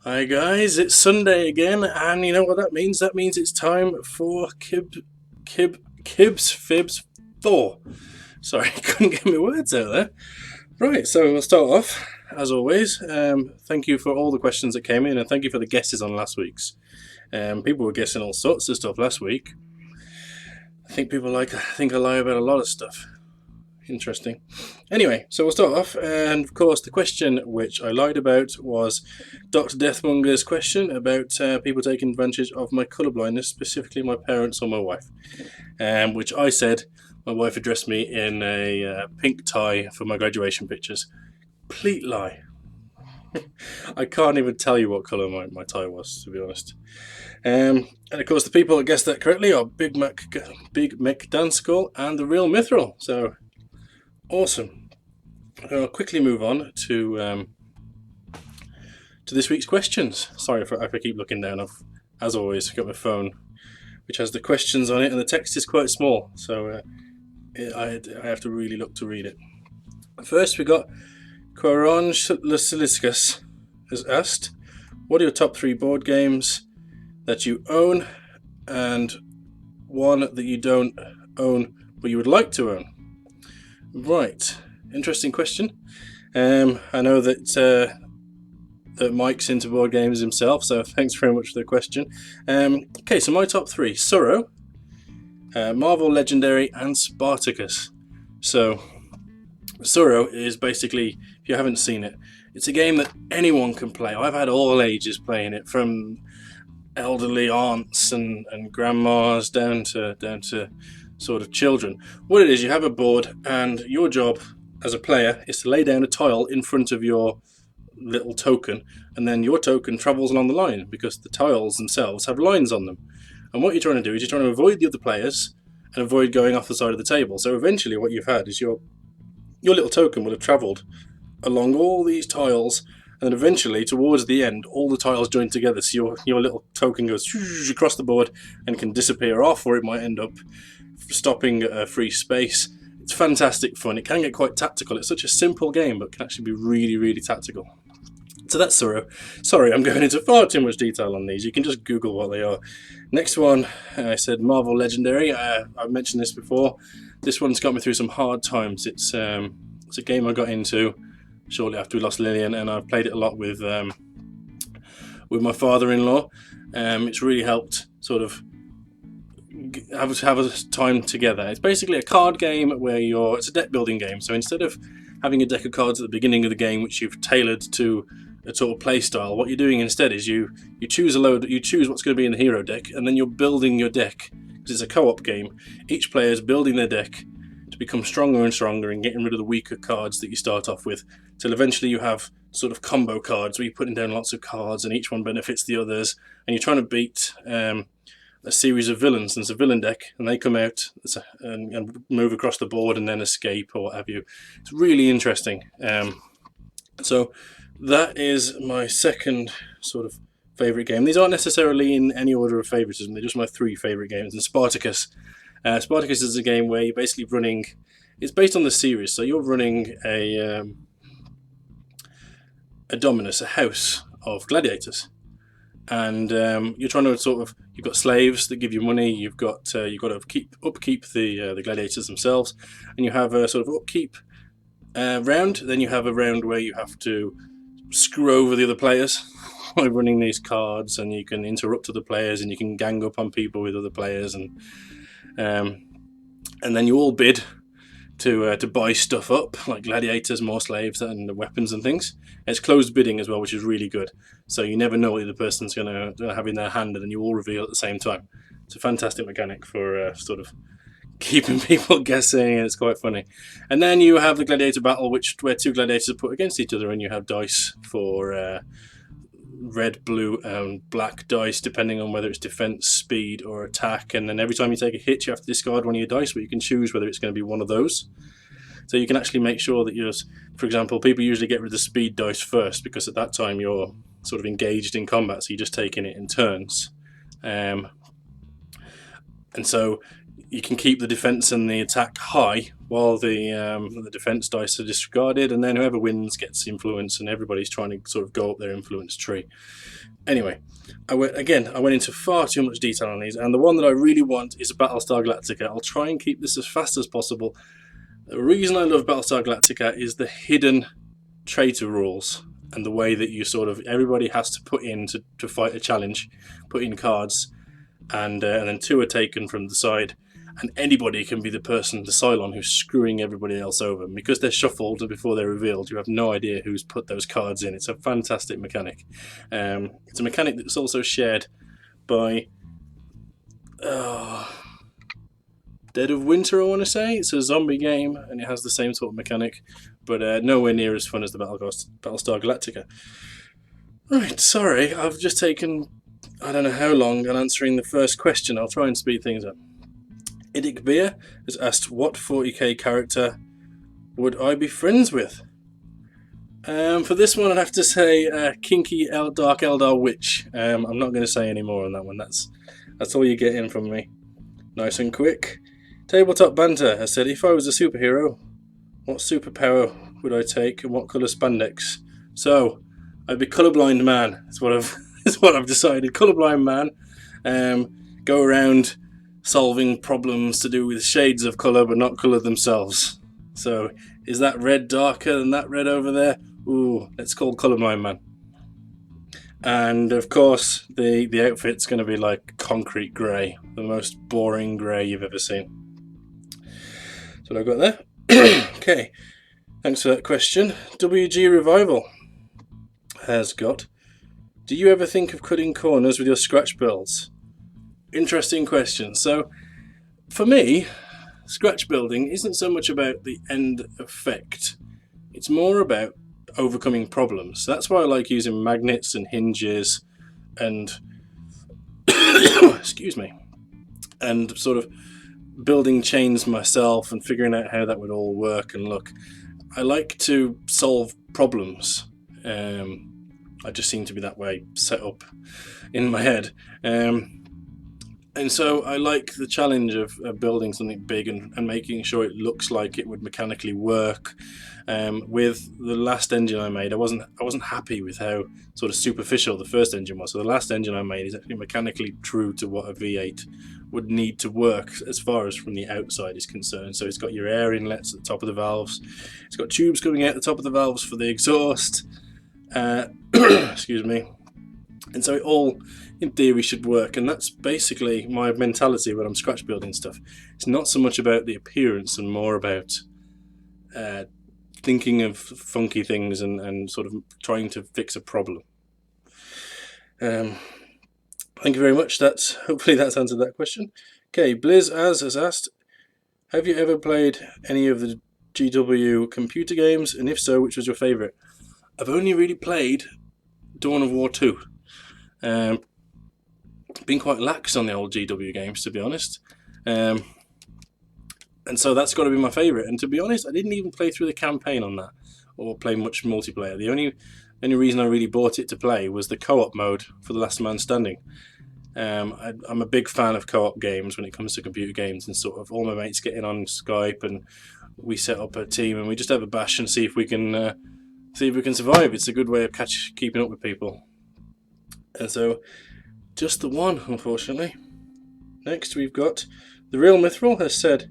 Hi guys, it's Sunday again, and you know what that means? That means it's time for Kibs Fibs 4. Sorry, I couldn't get my words out there. Right, so we'll start off, as always. Thank you for all the questions that came in, and thank you for the guesses on last week's. People were guessing all sorts of stuff last week. I think I think I lie about a lot of stuff. Interesting. Anyway, so we'll start off, and of course the question which I lied about was Dr. Deathmonger's question about people taking advantage of my colourblindness, specifically my parents or my wife, which I said my wife had dressed me in a pink tie for my graduation pictures. Complete lie. I can't even tell you what colour my tie was, to be honest. And of course the people that guessed that correctly are Big Mac Danskull and the Real Mithril. So awesome. I'll quickly move on to this week's questions. Sorry if I keep looking down. I've, as always, got my phone, which has the questions on it, and the text is quite small, so I have to really look to read it. First, we got Quaron Lasiliscus has asked, what are your top 3 board games that you own, and one that you don't own but you would like to own? Right, interesting question. I know that Mike's into board games himself, so thanks very much for the question. Okay, so my top 3: Sorrow, Marvel Legendary, and Spartacus. So Sorrow is basically, if you haven't seen it, it's a game that anyone can play. I've had all ages playing it, from elderly aunts and grandmas down to sort of children. What it is, you have a board, and your job as a player is to lay down a tile in front of your little token, and then your token travels along the line, because the tiles themselves have lines on them. And what you're trying to do is you're trying to avoid the other players and avoid going off the side of the table. So eventually what you've had is your little token will have travelled along all these tiles, and then eventually towards the end all the tiles join together, so your little token goes across the board and can disappear off, or it might end up stopping a free space. It's fantastic fun. It can get quite tactical. It's such a simple game, but can actually be really, really tactical. So that's Sorrow. Sorry, I'm going into far too much detail on these. You can just Google what they are. Next one, I said Marvel Legendary. I've mentioned this before. This one's got me through some hard times. It's a game I got into shortly after we lost Lillian, and I've played it a lot with my father-in-law. It's really helped sort of have a time together. It's basically a card game where it's a deck building game. So instead of having a deck of cards at the beginning of the game which you've tailored to a sort of play style, what you're doing instead is you choose what's going to be in the hero deck, and then you're building your deck, because it's a co-op game. Each player is building their deck to become stronger and stronger and getting rid of the weaker cards that you start off with, till eventually you have sort of combo cards where you're putting down lots of cards and each one benefits the others, and you're trying to beat a series of villains. There's a villain deck, and they come out and move across the board and then escape or what have you. It's really interesting. So that is my second sort of favourite game. These aren't necessarily in any order of favouritism, they're just my 3 favourite games. And Spartacus. Spartacus is a game where you're basically running, it's based on the series, so you're running a dominus, a house of gladiators. And you're trying to you've got slaves that give you money. You've got to upkeep the gladiators themselves, and you have a sort of upkeep round. Then you have a round where you have to screw over the other players by running these cards, and you can interrupt other players, and you can gang up on people with other players, and then you all bid to buy stuff up, like gladiators, more slaves, and weapons and things. And it's closed bidding as well, which is really good. So you never know what the other person's going to have in their hand, and then you all reveal at the same time. It's a fantastic mechanic for sort of keeping people guessing, and it's quite funny. And then you have the gladiator battle, where 2 gladiators are put against each other, and you have dice for red, blue, and black dice, depending on whether it's defense, speed, or attack. And then every time you take a hit, you have to discard one of your dice, but you can choose whether it's going to be one of those. So you can actually make sure that for example, people usually get rid of the speed dice first, because at that time you're sort of engaged in combat, so you're just taking it in turns. And so you can keep the defense and the attack high while the defense dice are disregarded, and then whoever wins gets influence, and everybody's trying to sort of go up their influence tree. Anyway, I went into far too much detail on these, and the one that I really want is Battlestar Galactica. I'll try and keep this as fast as possible. The reason I love Battlestar Galactica is the hidden traitor rules and the way that you sort of, everybody has to put in to fight a challenge, put in cards, and then 2 are taken from the side, and anybody can be the person, the Cylon, who's screwing everybody else over. And because they're shuffled before they're revealed, you have no idea who's put those cards in. It's a fantastic mechanic. It's a mechanic that's also shared by Dead of Winter, I want to say. It's a zombie game, and it has the same sort of mechanic, but nowhere near as fun as the Battlestar Galactica. Right, sorry, I've just taken I don't know how long on answering the first question. I'll try and speed things up. Idic Beer has asked, what 40k character would I be friends with? For this one, I'd have to say Kinky Dark Eldar Witch. I'm not going to say any more on that one. That's all you get in from me. Nice and quick. Tabletop Banter has said, if I was a superhero, what superpower would I take and what colour spandex? So, I'd be colourblind man. That's what I've decided. Colourblind man. Go around solving problems to do with shades of colour but not colour themselves. So, is that red darker than that red over there? Ooh, let's call Colourblind Man. And of course, the outfit's going to be like concrete grey, the most boring grey you've ever seen. That's what I've got there. Okay, thanks for that question. WG Revival has got, do you ever think of cutting corners with your scratch builds? Interesting question. So, for me, scratch building isn't so much about the end effect. It's more about overcoming problems. That's why I like using magnets and hinges and excuse me, and sort of building chains myself and figuring out how that would all work and look. I like to solve problems. I just seem to be that way set up in my head. And so I like the challenge of building something big and making sure it looks like it would mechanically work. With the last engine I made, I wasn't happy with how sort of superficial the first engine was. So the last engine I made is actually mechanically true to what a V8 would need to work as far as from the outside is concerned. So it's got your air inlets at the top of the valves. It's got tubes coming out the top of the valves for the exhaust. Excuse me. And so it all, in theory, should work, and that's basically my mentality when I'm scratch building stuff. It's not so much about the appearance and more about thinking of funky things and sort of trying to fix a problem. Thank you very much. Hopefully that's answered that question. Okay, Blizz has asked, have you ever played any of the GW computer games, and if so, which was your favourite? I've only really played Dawn of War 2. Been quite lax on the old GW games, to be honest, and so that's got to be my favourite. And to be honest, I didn't even play through the campaign on that or play much multiplayer. The only reason I really bought it to play was the co-op mode for The Last Man Standing. I'm a big fan of co-op games when it comes to computer games, and sort of all my mates get in on Skype and we set up a team and we just have a bash and see if we can survive. It's a good way of keeping up with people. And so, just the one, unfortunately. Next, we've got the Real Mithril has said,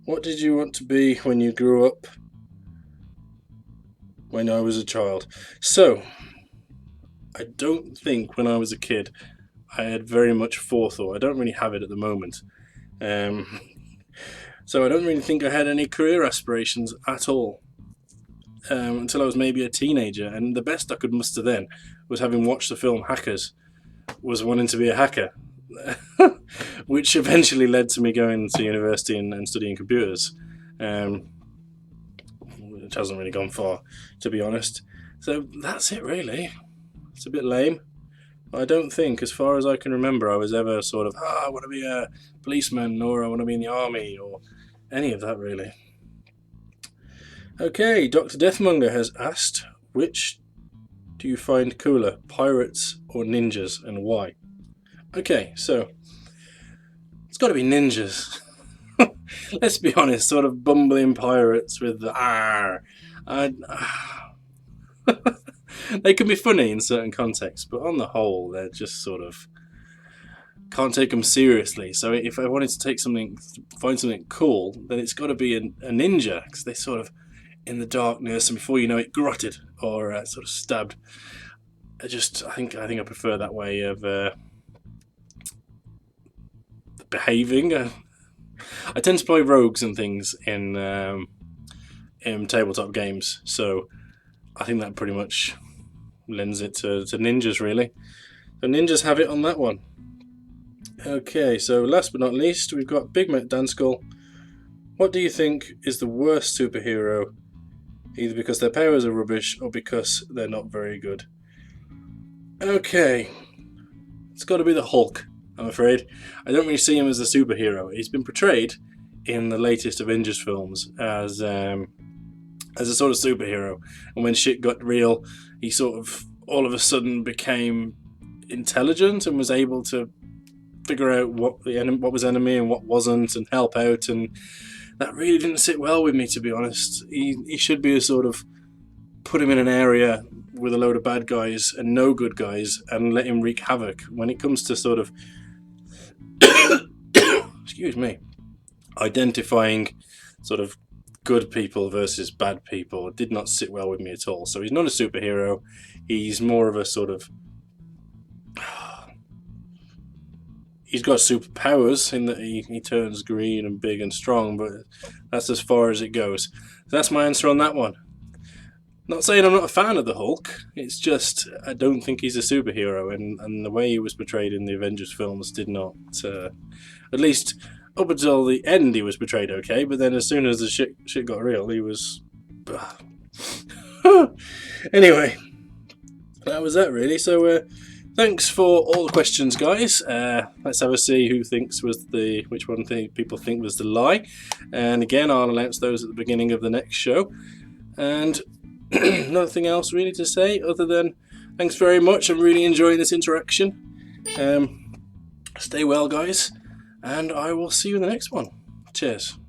what did you want to be when you grew up? When I was a child. So, I don't think when I was a kid I had very much forethought. I don't really have it at the moment. So I don't really think I had any career aspirations at all. Until I was maybe a teenager, and the best I could muster then was having watched the film Hackers, was wanting to be a hacker, which eventually led to me going to university and studying computers, which hasn't really gone far, to be honest. So that's it really. It's a bit lame. I don't think, as far as I can remember, I was ever sort of, I want to be a policeman, or I want to be in the army, or any of that really. Okay, Dr. Deathmonger has asked, which do you find cooler, pirates or ninjas, and why? Okay, so it's got to be ninjas. let's be honest, sort of bumbling pirates with the "ar." I, they can be funny in certain contexts, but on the whole, they're just sort of can't take them seriously. So if I wanted to find something cool, then it's got to be a ninja, because they're sort of in the darkness, and before you know it, garroted or sort of stabbed. I think I prefer that way of behaving. I tend to play rogues and things in tabletop games, so I think that pretty much lends it to ninjas, really. So ninjas have it on that one. Okay, so last but not least, we've got Pigment Danskull. What do you think is the worst superhero, either because their powers are rubbish or because they're not very good? Okay, it's got to be the Hulk, I'm afraid. I don't really see him as a superhero. He's been portrayed in the latest Avengers films as a sort of superhero, and when shit got real, he sort of all of a sudden became intelligent and was able to figure out what was enemy and what wasn't, and help out, and that really didn't sit well with me, to be honest. He should be a sort of put him in an area with a load of bad guys and no good guys and let him wreak havoc. When it comes to sort of excuse me, identifying sort of good people versus bad people, it did not sit well with me at all. So he's not a superhero. He's more of a sort of he's got superpowers in that he turns green and big and strong, but that's as far as it goes. So that's my answer on that one. Not saying I'm not a fan of the Hulk, it's just I don't think he's a superhero, and the way he was portrayed in the Avengers films did not, at least up until the end he was portrayed okay, but then as soon as the shit got real, he was... Anyway, that was that really. So thanks for all the questions, guys. Let's have a see which one people think was the lie, and again I'll announce those at the beginning of the next show. And nothing else really to say other than thanks very much. I'm really enjoying this interaction. Stay well, guys, and I will see you in the next one. Cheers.